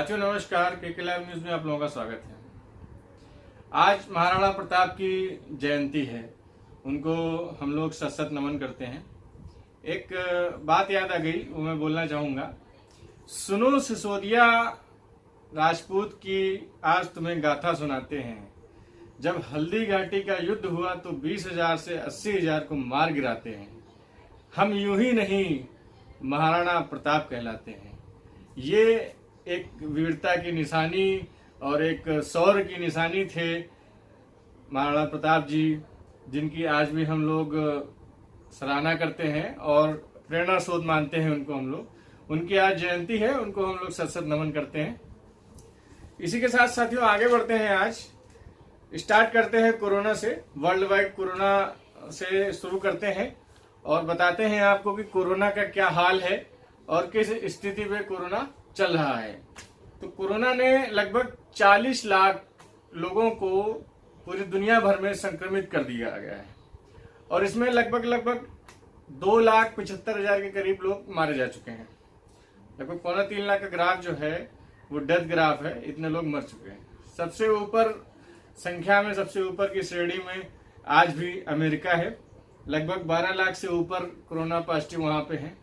साथियों नमस्कार, के लाइव न्यूज में आप लोगों का स्वागत है। आज महाराणा प्रताप की जयंती है, उनको हम लोग सत नमन करते हैं। एक बात याद आ गई, वो मैं बोलना चाहूंगा। सुनो सिसोदिया राजपूत की आज तुम्हें गाथा सुनाते हैं। जब हल्दी घाटी का युद्ध हुआ तो 20,000 से 80,000 को मार गिराते हैं। हम यूं ही नहीं महाराणा प्रताप कहलाते हैं। ये एक वीरता की निशानी और एक शौर्य की निशानी थे महाराणा प्रताप जी, जिनकी आज भी हम लोग सराहना करते हैं और प्रेरणा स्रोत मानते हैं उनको। हम लोग उनकी आज जयंती है, उनको हम लोग सत नमन करते हैं। इसी के साथ साथियों आगे बढ़ते हैं। आज स्टार्ट करते हैं कोरोना से, वर्ल्ड वाइड कोरोना से शुरू करते हैं और बताते हैं आपको कि कोरोना का क्या हाल है और किस स्थिति में कोरोना चल रहा है। तो कोरोना ने लगभग 40 लाख लोगों को पूरी दुनिया भर में संक्रमित कर दिया गया है और इसमें लगभग 2,75,000 के करीब लोग मारे जा चुके हैं। लगभग 2.25 लाख का ग्राफ जो है वो डेथ ग्राफ है, इतने लोग मर चुके हैं। सबसे ऊपर संख्या में, सबसे ऊपर की श्रेणी में आज भी अमेरिका है। लगभग 12 लाख से 11 कोरोना पॉजिटिव वहां पे हैं।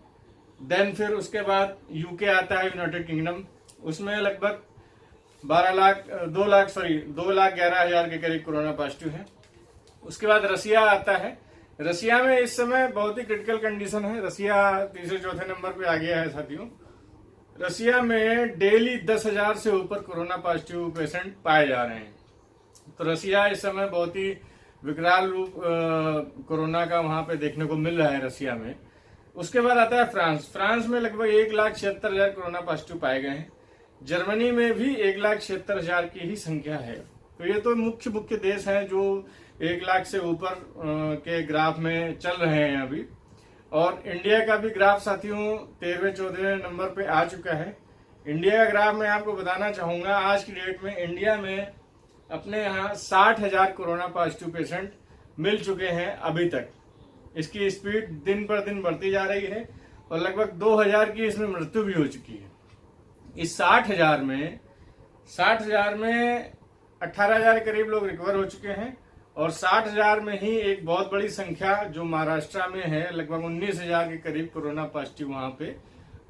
देन फिर उसके बाद यूके आता है, यूनाइटेड किंगडम, उसमें लगभग 2,11,000 के करीब कोरोना पॉजिटिव है। उसके बाद रसिया आता है। रसिया में इस समय बहुत ही क्रिटिकल कंडीशन है। रसिया तीसरे चौथे नंबर पे आ गया है साथियों। रसिया में डेली 10,000 से ऊपर कोरोना पॉजिटिव पेशेंट पाए जा रहे हैं। तो रसिया इस समय बहुत ही विकराल रूप कोरोना का वहां पे देखने को मिल रहा है रसिया में। उसके बाद आता है फ्रांस। फ्रांस में लगभग 1,76,000 कोरोना पॉजिटिव पाए गए हैं। जर्मनी में भी 1,76,000 की ही संख्या है। तो ये तो मुख्य देश हैं जो 1 लाख से ऊपर के ग्राफ में चल रहे हैं अभी। और इंडिया का भी ग्राफ साथियों 13वें-14वें नंबर पे आ चुका है। इंडिया का ग्राफ मैं आपको बताना चाहूंगा, आज की डेट में इंडिया में अपने यहाँ 60,000 कोरोना पॉजिटिव पेशेंट मिल चुके हैं अभी तक। इसकी स्पीड दिन पर दिन बढ़ती जा रही है और लगभग 2,000 की इसमें मृत्यु भी हो चुकी है। इस 60,000 में 18,000 के करीब लोग रिकवर हो चुके हैं और 60,000 में ही एक बहुत बड़ी संख्या जो महाराष्ट्र में है, लगभग 19,000 के करीब कोरोना पॉजिटिव वहां पे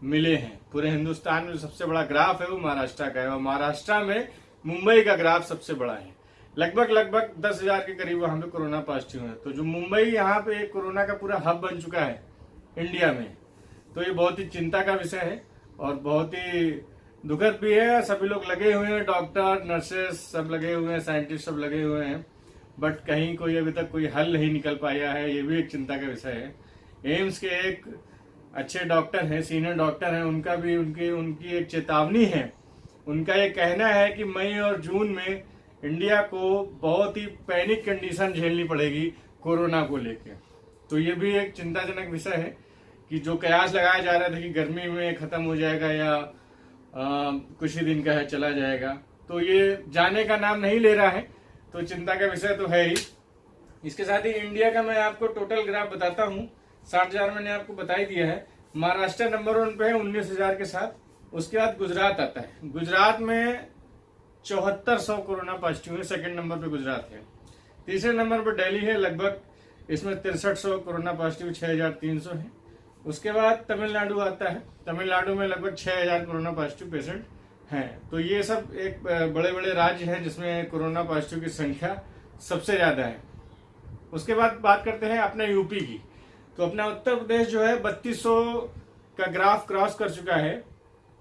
मिले हैं। पूरे हिंदुस्तान में सबसे बड़ा ग्राफ है वो महाराष्ट्र का है और महाराष्ट्र में मुंबई का ग्राफ सबसे बड़ा है। लगभग 10,000 के करीब वहां पे कोरोना पॉजिटिव है। तो जो मुंबई यहाँ पे एक कोरोना का पूरा हब बन चुका है इंडिया में, तो ये बहुत ही चिंता का विषय है और बहुत ही दुखद भी है। सभी लोग लगे हुए हैं, डॉक्टर, नर्सेस सब लगे हुए हैं, साइंटिस्ट सब लगे हुए हैं, बट कहीं कोई अभी तक कोई हल नहीं निकल पाया है। ये भी एक चिंता का विषय है। एम्स के एक अच्छे डॉक्टर हैं, सीनियर डॉक्टर हैं, उनका भी उनकी एक चेतावनी है। उनका ये कहना है कि मई और जून में इंडिया को बहुत ही पैनिक कंडीशन झेलनी पड़ेगी कोरोना को लेकर। तो ये भी एक चिंताजनक विषय है कि जो कयास लगाया जा रहा था कि गर्मी में खत्म हो जाएगा या कुछ ही दिन का है चला जाएगा, तो ये जाने का नाम नहीं ले रहा है। तो चिंता का विषय तो है ही। इसके साथ ही इंडिया का मैं आपको टोटल ग्राफ बताता हूँ। 60,000 मैंने आपको बता ही दिया है। महाराष्ट्र नंबर 1 पे है 19,000 के साथ। उसके बाद गुजरात आता है। गुजरात में 7400 कोरोना पॉजिटिव है, सेकंड नंबर पे गुजरात है। तीसरे नंबर पर दिल्ली है, लगभग इसमें 6300 कोरोना पॉजिटिव, 6,300 है। उसके बाद तमिलनाडु आता है। तमिलनाडु में लगभग 6,000 कोरोना पॉजिटिव पेशेंट हैं। तो ये सब एक बड़े बड़े राज्य हैं जिसमें कोरोना पॉजिटिव की संख्या सबसे ज्यादा है। उसके बाद बात करते हैं अपने यूपी की। तो अपना उत्तर प्रदेश जो है 3200 का ग्राफ क्रॉस कर चुका है।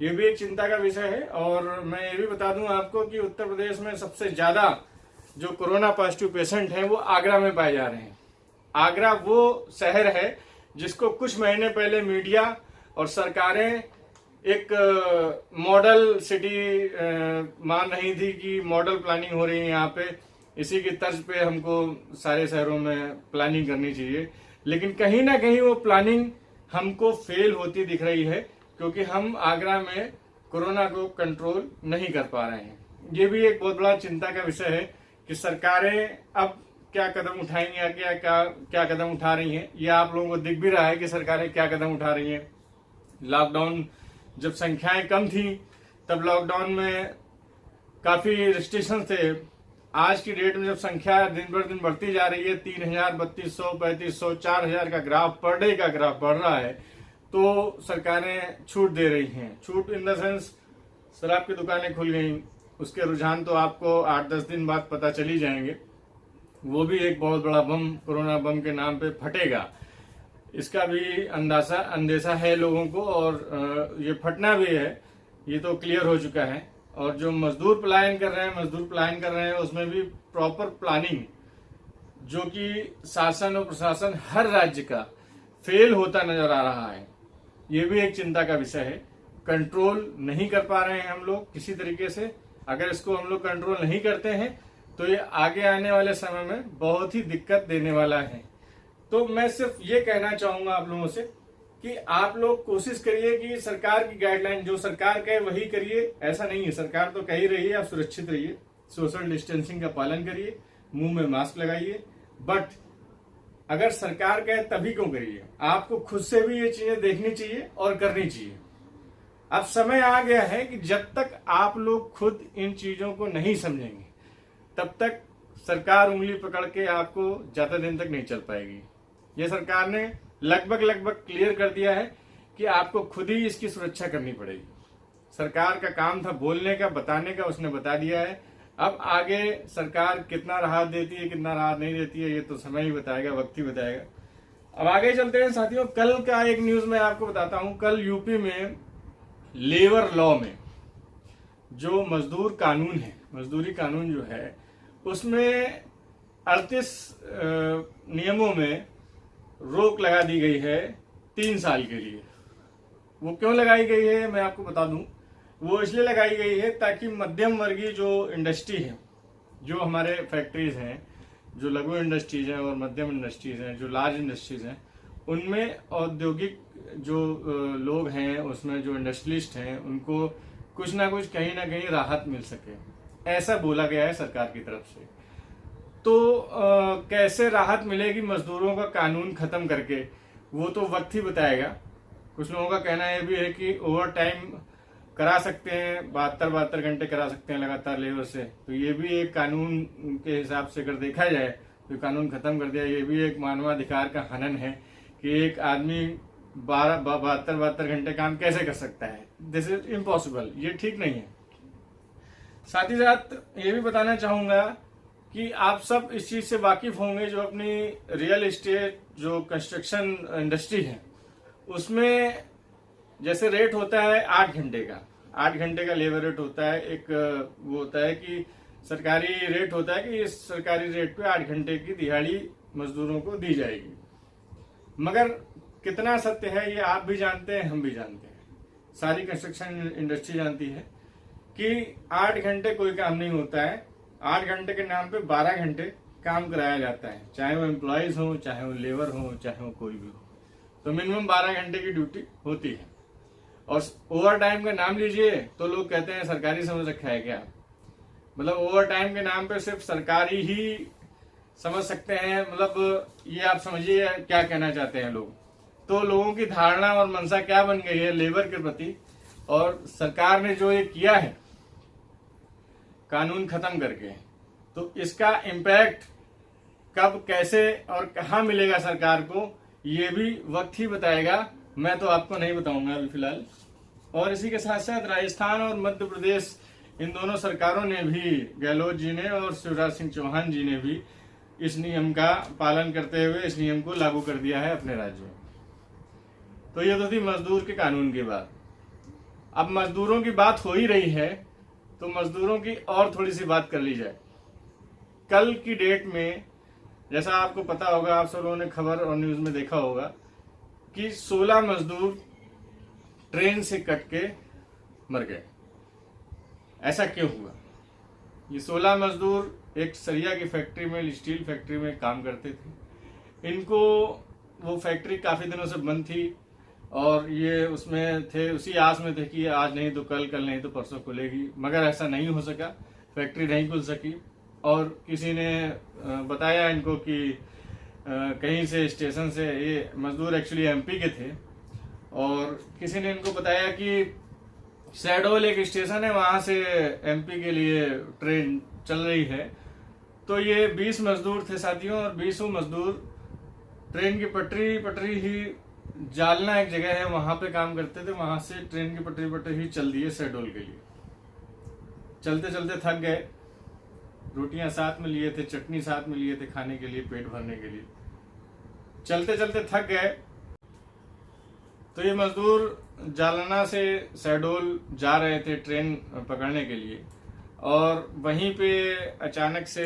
ये भी एक चिंता का विषय है। और मैं ये भी बता दूं आपको कि उत्तर प्रदेश में सबसे ज्यादा जो कोरोना पॉजिटिव पेशेंट हैं वो आगरा में पाए जा रहे हैं। आगरा वो शहर है जिसको कुछ महीने पहले मीडिया और सरकारें एक मॉडल सिटी मान रही थी कि मॉडल प्लानिंग हो रही है यहाँ पे, इसी की तर्ज पे हमको सारे शहरों में प्लानिंग करनी चाहिए। लेकिन कहीं ना कहीं वो प्लानिंग हमको फेल होती दिख रही है क्योंकि हम आगरा में कोरोना को कंट्रोल नहीं कर पा रहे हैं। ये भी एक बहुत बड़ा चिंता का विषय है कि सरकारें अब क्या कदम उठाएंगी या क्या कदम उठा रही हैं। ये आप लोगों को दिख भी रहा है कि सरकारें क्या कदम उठा रही हैं। लॉकडाउन जब संख्याएं कम थी तब लॉकडाउन में काफी रिस्ट्रिक्शन थे। आज की डेट में जब संख्या दिन पर दिन बढ़ती जा रही है, 3000, 3200, 3500, 4000 का ग्राफ, पर डे का ग्राफ बढ़ रहा है, तो सरकारें छूट दे रही हैं। छूट इन द सेंस शराब की दुकानें खुल गई, उसके रुझान तो आपको 8-10 दिन बाद पता चली जाएंगे। वो भी एक बहुत बड़ा बम, कोरोना बम के नाम पे फटेगा, इसका भी अंदेशा है लोगों को, और ये फटना भी है, ये तो क्लियर हो चुका है। और जो मजदूर पलायन कर रहे हैं उसमें भी प्रॉपर प्लानिंग, जो कि शासन और प्रशासन हर राज्य का फेल होता नजर आ रहा है, ये भी एक चिंता का विषय है। कंट्रोल नहीं कर पा रहे हैं हम लोग किसी तरीके से। अगर इसको हम लोग कंट्रोल नहीं करते हैं तो ये आगे आने वाले समय में बहुत ही दिक्कत देने वाला है। तो मैं सिर्फ ये कहना चाहूंगा आप लोगों से कि आप लोग कोशिश करिए कि सरकार की गाइडलाइन, जो सरकार कहे वही करिए। ऐसा नहीं है, सरकार तो कह ही रही है, आप सुरक्षित रहिए, सोशल डिस्टेंसिंग का पालन करिए, मुंह में मास्क लगाइए। बट अगर सरकार कहे तभी क्यों करिए, आपको खुद से भी ये चीजें देखनी चाहिए और करनी चाहिए। अब समय आ गया है कि जब तक आप लोग खुद इन चीजों को नहीं समझेंगे, तब तक सरकार उंगली पकड़ के आपको ज्यादा दिन तक नहीं चल पाएगी। ये सरकार ने लगभग क्लियर कर दिया है कि आपको खुद ही इसकी सुरक्षा करनी पड़ेगी। सरकार का काम था बोलने का, बताने का, उसने बता दिया है। अब आगे सरकार कितना राहत देती है, कितना राहत नहीं देती है, ये तो समय ही बताएगा, वक्त ही बताएगा। अब आगे चलते हैं साथियों। कल का एक न्यूज मैं आपको बताता हूं। कल यूपी में लेबर लॉ में जो मजदूर कानून है, मजदूरी कानून जो है, उसमें 38 नियमों में रोक लगा दी गई है 3 साल के लिए। वो क्यों लगाई गई है मैं आपको बता दूं। वो इसलिए लगाई गई है ताकि मध्यम वर्गीय जो इंडस्ट्री है, जो हमारे फैक्ट्रीज हैं, जो लघु इंडस्ट्रीज हैं और मध्यम इंडस्ट्रीज हैं, जो लार्ज इंडस्ट्रीज हैं, उनमें औद्योगिक जो लोग हैं, उसमें जो इंडस्ट्रियलिस्ट हैं, उनको कुछ ना कुछ कहीं ना कहीं राहत मिल सके, ऐसा बोला गया है सरकार की तरफ से। तो कैसे राहत मिलेगी मजदूरों का कानून खत्म करके, वो तो वक्त ही बताएगा। कुछ लोगों का कहना यह भी है कि ओवर टाइम करा सकते हैं, 72 घंटे करा सकते हैं लगातार लेबर से। तो ये भी एक कानून के हिसाब से अगर देखा जाए तो कानून खत्म कर दिया, ये भी एक मानवाधिकार का हनन है कि एक आदमी 72 घंटे काम कैसे कर सकता है। दिस इज इम्पॉसिबल, ये ठीक नहीं है। साथ ही साथ ये भी बताना चाहूंगा कि आप सब इस चीज से वाकिफ होंगे, जो अपनी रियल एस्टेट, जो कंस्ट्रक्शन इंडस्ट्री है, उसमें जैसे रेट होता है 8 घंटे का, 8 घंटे का लेबर रेट होता है। एक वो होता है कि सरकारी रेट होता है कि इस सरकारी रेट पे 8 घंटे की दिहाड़ी मजदूरों को दी जाएगी। मगर कितना सत्य है ये आप भी जानते हैं, हम भी जानते हैं, सारी कंस्ट्रक्शन इंडस्ट्री जानती है कि 8 घंटे कोई काम नहीं होता है। 8 घंटे के नाम पे 12 घंटे काम कराया जाता है, चाहे वो एम्प्लॉयज हो, चाहे वो लेबर हो, चाहे वो कोई भी हो। तो मिनिमम 12 घंटे की ड्यूटी होती है। और ओवर टाइम का नाम लीजिए तो लोग कहते हैं सरकारी समझ रखा है क्या। मतलब ओवर टाइम के नाम पे सिर्फ सरकारी ही समझ सकते हैं। मतलब ये आप समझिए क्या कहना चाहते हैं लोग। तो लोगों की धारणा और मनसा क्या बन गई है लेबर के प्रति, और सरकार ने जो ये किया है कानून खत्म करके, तो इसका इम्पैक्ट कब, कैसे और कहां मिलेगा सरकार को, ये भी वक्त ही बताएगा। मैं तो आपको नहीं बताऊंगा अभी फिलहाल। और इसी के साथ साथ राजस्थान और मध्य प्रदेश, इन दोनों सरकारों ने भी, गहलोत जी ने और शिवराज सिंह चौहान जी ने भी इस नियम का पालन करते हुए इस नियम को लागू कर दिया है अपने राज्य में। तो ये तो थी मजदूर के कानून की बात। अब मजदूरों की बात हो ही रही है तो मजदूरों की और थोड़ी सी बात कर ली जाए। कल की डेट में जैसा आपको पता होगा, आप सब लोगों ने खबर और न्यूज में देखा होगा कि 16 मजदूर ट्रेन से कट के मर गए। ऐसा क्यों हुआ? ये 16 मजदूर एक सरिया की फैक्ट्री में, स्टील फैक्ट्री में काम करते थे। इनको वो फैक्ट्री काफी दिनों से बंद थी और ये उसमें थे, उसी आस में थे कि आज नहीं तो कल, कल नहीं तो परसों खुलेगी। मगर ऐसा नहीं हो सका, फैक्ट्री नहीं खुल सकी। और किसी ने बताया इनको कि कहीं से स्टेशन से, ये मजदूर एक्चुअली एमपी के थे, और किसी ने इनको बताया कि शहडोल एक स्टेशन है, वहां से एमपी के लिए ट्रेन चल रही है। तो ये 20 मजदूर थे साथियों, और 20 मजदूर ट्रेन की पटरी ही जालना एक जगह है, वहां पे काम करते थे। वहां से ट्रेन की पटरी ही चल दी है शहडोल के लिए। चलते चलते थक गए, रोटियां साथ में लिए थे, चटनी साथ में लिए थे खाने के लिए, पेट भरने के लिए। चलते चलते थक गए तो ये मजदूर जालना से शहडोल जा रहे थे ट्रेन पकड़ने के लिए, और वहीं पे अचानक से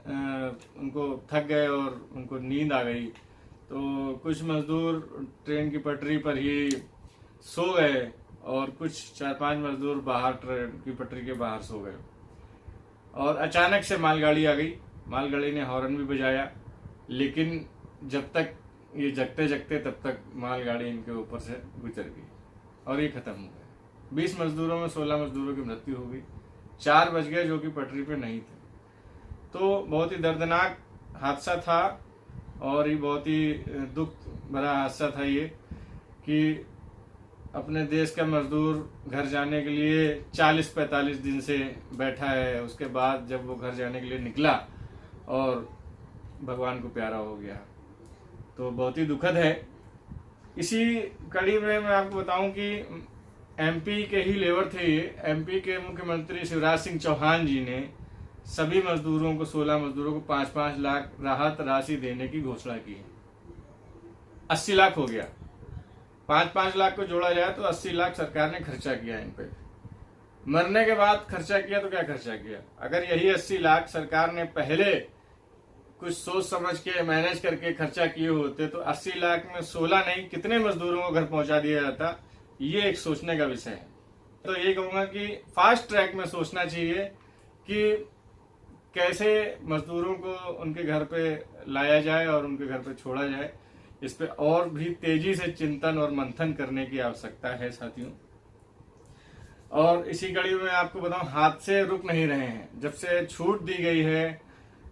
उनको थक गए और उनको नींद आ गई। तो कुछ मजदूर ट्रेन की पटरी पर ही सो गए, और कुछ 4-5 मजदूर बाहर ट्रेन की पटरी के बाहर सो गए। और अचानक से मालगाड़ी आ गई। मालगाड़ी ने हॉर्न भी बजाया, लेकिन जब तक ये जगते जगते तब तक मालगाड़ी इनके ऊपर से गुजर गई और ये खत्म हो गए। 20 मजदूरों में 16 मजदूरों की मृत्यु हो गई, 4 बच गए जो कि पटरी पे नहीं थे। तो बहुत ही दर्दनाक हादसा था, और ये बहुत ही दुख भरा हादसा था ये, कि अपने देश का मजदूर घर जाने के लिए 40-45 दिन से बैठा है। उसके बाद जब वो घर जाने के लिए निकला और भगवान को प्यारा हो गया, तो बहुत ही दुखद है। इसी कड़ी में मैं आपको बताऊं कि एमपी के ही लेबर थे ये। एमपी के मुख्यमंत्री शिवराज सिंह चौहान जी ने सभी मजदूरों को, 16 मजदूरों को 5-5 लाख राहत राशि देने की घोषणा की। 80 लाख हो गया। 5-5 लाख को जोड़ा जाए तो 80 लाख सरकार ने खर्चा किया इन पे। मरने के बाद खर्चा किया तो क्या खर्चा किया? अगर यही 80 लाख सरकार ने पहले कुछ सोच समझ के मैनेज करके खर्चा किए होते तो 80 लाख में 16 नहीं, कितने मजदूरों को घर पहुंचा दिया जाता, ये एक सोचने का विषय है। तो ये कहूंगा कि फास्ट ट्रैक में सोचना चाहिए कि कैसे मजदूरों को उनके घर पे लाया जाए और उनके घर पे छोड़ा जाए। इस पे और भी तेजी से चिंतन और मंथन करने की आवश्यकता है साथियों। और इसी कड़ी में आपको बताऊं, हादसे रुक नहीं रहे हैं। जब से छूट दी गई है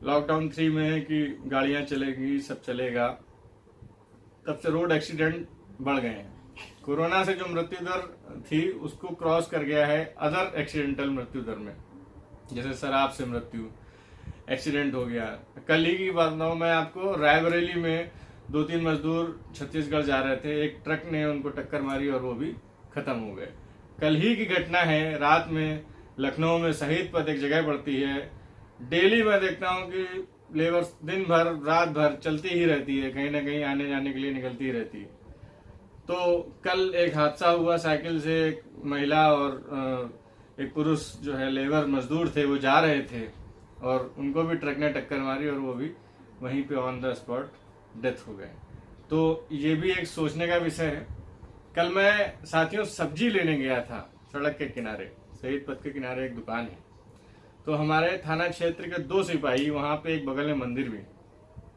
लॉकडाउन 3 में कि गाड़ियां चलेगी, सब चलेगा, तब से रोड एक्सीडेंट बढ़ गए हैं। कोरोना से जो मृत्यु दर थी उसको क्रॉस कर गया है अदर एक्सीडेंटल मृत्यु दर में। जैसे शराब से मृत्यु, एक्सीडेंट हो गया। कल ही की बात बताऊं मैं आपको, रायबरेली में 2-3 मजदूर छत्तीसगढ़ जा रहे थे, एक ट्रक ने उनको टक्कर मारी और वो भी खत्म हो गए। कल ही की घटना है। रात में लखनऊ में शहीद पथ एक जगह पड़ती है, डेली मैं देखता हूँ कि लेबर दिन भर रात भर चलती ही रहती है, कहीं ना कहीं आने जाने के लिए निकलती ही रहती है। तो कल एक हादसा हुआ, साइकिल से एक महिला और एक पुरुष जो है लेबर मजदूर थे, वो जा रहे थे और उनको भी ट्रक ने टक्कर मारी और वो भी वहीं पे ऑन द स्पॉट डेथ हो गए। तो ये भी एक सोचने का विषय है। कल मैं साथियों सब्जी लेने गया था सड़क के किनारे, शहीद पथ के किनारे एक दुकान है। तो हमारे थाना क्षेत्र के 2 सिपाही, वहां पे एक बगल में मंदिर भी,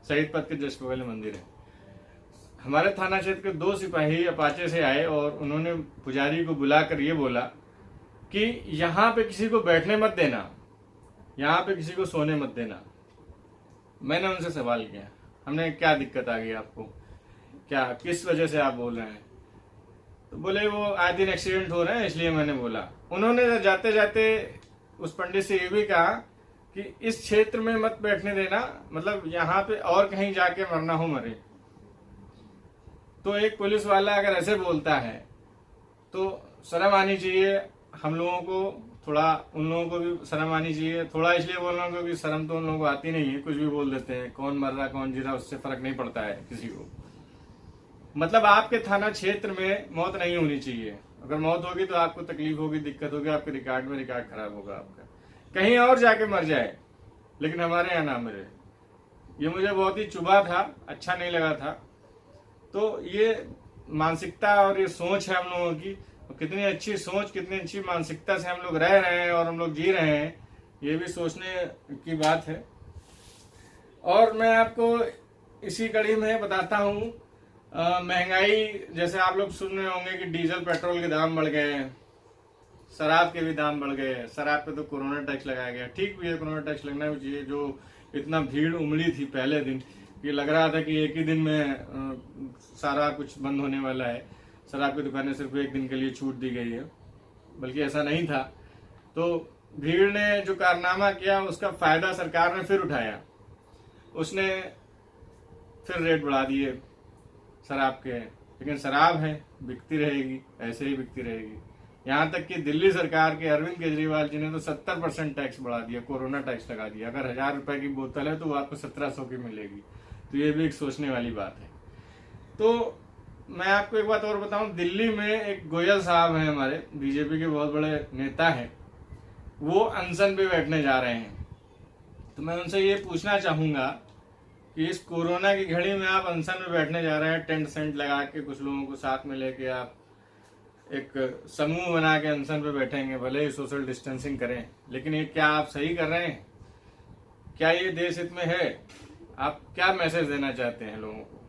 शहीद पथ के जस्ट बगल में मंदिर है। हमारे थाना क्षेत्र के 2 सिपाही अपाचे से आए और उन्होंने पुजारी को बुलाकर ये बोला कि यहाँ पे किसी को बैठने मत देना, यहाँ पे किसी को सोने मत देना। मैंने उनसे सवाल किया, हमने क्या दिक्कत आ गई आपको, क्या किस वजह से आप बोल रहे हैं? तो बोले वो आए दिन एक्सीडेंट हो रहे हैं इसलिए मैंने बोला। उन्होंने जाते जाते उस पंडित से ये भी कहा कि इस क्षेत्र में मत बैठने देना, मतलब यहाँ पे और कहीं जाके मरना हो मरे। तो एक पुलिस वाला अगर ऐसे बोलता है तो शर्म आनी चाहिए हम लोगों को, थोड़ा उन लोगों को भी शर्म आनी चाहिए। थोड़ा इसलिए बोल रहा हूँ क्योंकि शर्म तो उन लोगों को आती नहीं है, कुछ भी बोल देते हैं, कौन मर रहा कौन जी रहा उससे फर्क नहीं पड़ता है किसी को। मतलब आपके थाना क्षेत्र में मौत नहीं होनी चाहिए। अगर मौत होगी तो आपको तकलीफ होगी, दिक्कत होगी, आपके रिकॉर्ड में रिकॉर्ड खराब होगा आपका, कहीं और जाके मर जाए लेकिन हमारे यहाँ ना मरे। ये मुझे बहुत ही चुभा था, अच्छा नहीं लगा था। तो ये मानसिकता और ये सोच है हम लोगों की, कितनी अच्छी सोच, कितनी अच्छी मानसिकता से हम लोग रह रहे हैं और हम लोग जी रहे हैं, ये भी सोचने की बात है। और मैं आपको इसी कड़ी में बताता हूँ, महंगाई, जैसे आप लोग सुन रहे होंगे कि डीजल पेट्रोल के दाम बढ़ गए हैं, शराब के भी दाम बढ़ गए हैं। शराब पे तो कोरोना टैक्स लगाया गया, ठीक भी है, कोरोना टैक्स लगना भी चाहिए। जो इतना भीड़ उमड़ी थी पहले दिन, ये लग रहा था कि एक ही दिन में सारा कुछ बंद होने वाला है। शराब की दुकानें सिर्फ एक दिन के लिए छूट दी गई है, बल्कि ऐसा नहीं था। तो भीड़ ने जो कारनामा किया उसका फायदा सरकार ने फिर उठाया, उसने फिर रेट बढ़ा दिए शराब के। लेकिन शराब है, बिकती रहेगी, ऐसे ही बिकती रहेगी। यहाँ तक कि दिल्ली सरकार के अरविंद केजरीवाल जी ने तो 70% टैक्स बढ़ा दिया, कोरोना टैक्स लगा दिया। अगर 1000 रुपए की बोतल है तो वो आपको 1700 की मिलेगी। तो ये भी एक सोचने वाली बात है। तो मैं आपको एक बात और बताऊं, दिल्ली में एक गोयल साहब हैं, हमारे बीजेपी के बहुत बड़े नेता हैं, वो अनशन पे बैठने जा रहे हैं। तो मैं उनसे ये पूछना चाहूंगा कि इस कोरोना की घड़ी में आप अनशन में बैठने जा रहे हैं, टेंट सेंट लगा के कुछ लोगों को साथ में लेके आप एक समूह बना के अनशन पे बैठेंगे, भले ही सोशल डिस्टेंसिंग करें, लेकिन ये क्या आप सही कर रहे हैं? क्या ये देश हित में है? आप क्या मैसेज देना चाहते हैं लोगों को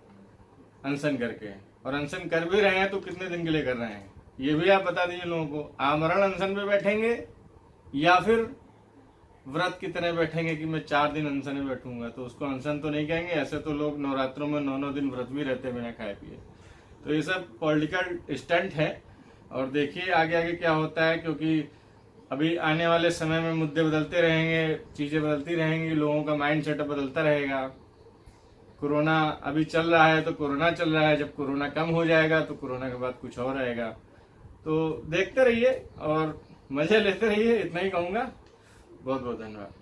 अनशन करके? और अनशन कर भी रहे हैं तो कितने दिन के लिए कर रहे हैं, ये भी आप बता दीजिए लोगों को। आमरण अनशन पे बैठेंगे या फिर व्रत की तरह बैठेंगे कि मैं 4 दिन अनशन में बैठूंगा? तो उसको अनशन तो नहीं कहेंगे। ऐसे तो लोग नवरात्रों में 9-9 दिन व्रत भी रहते बिना खाए पिए। तो ये सब पॉलिटिकल स्टंट है और देखिए आगे आगे क्या होता है, क्योंकि अभी आने वाले समय में मुद्दे बदलते रहेंगे, चीजें बदलती रहेंगी, लोगों का माइंड सेटअप बदलता रहेगा। कोरोना अभी चल रहा है तो कोरोना चल रहा है, जब कोरोना कम हो जाएगा तो कोरोना के बाद कुछ और आएगा। तो देखते रहिए और मजे लेते रहिए, इतना ही कहूंगा। बहुत बहुत धन्यवाद।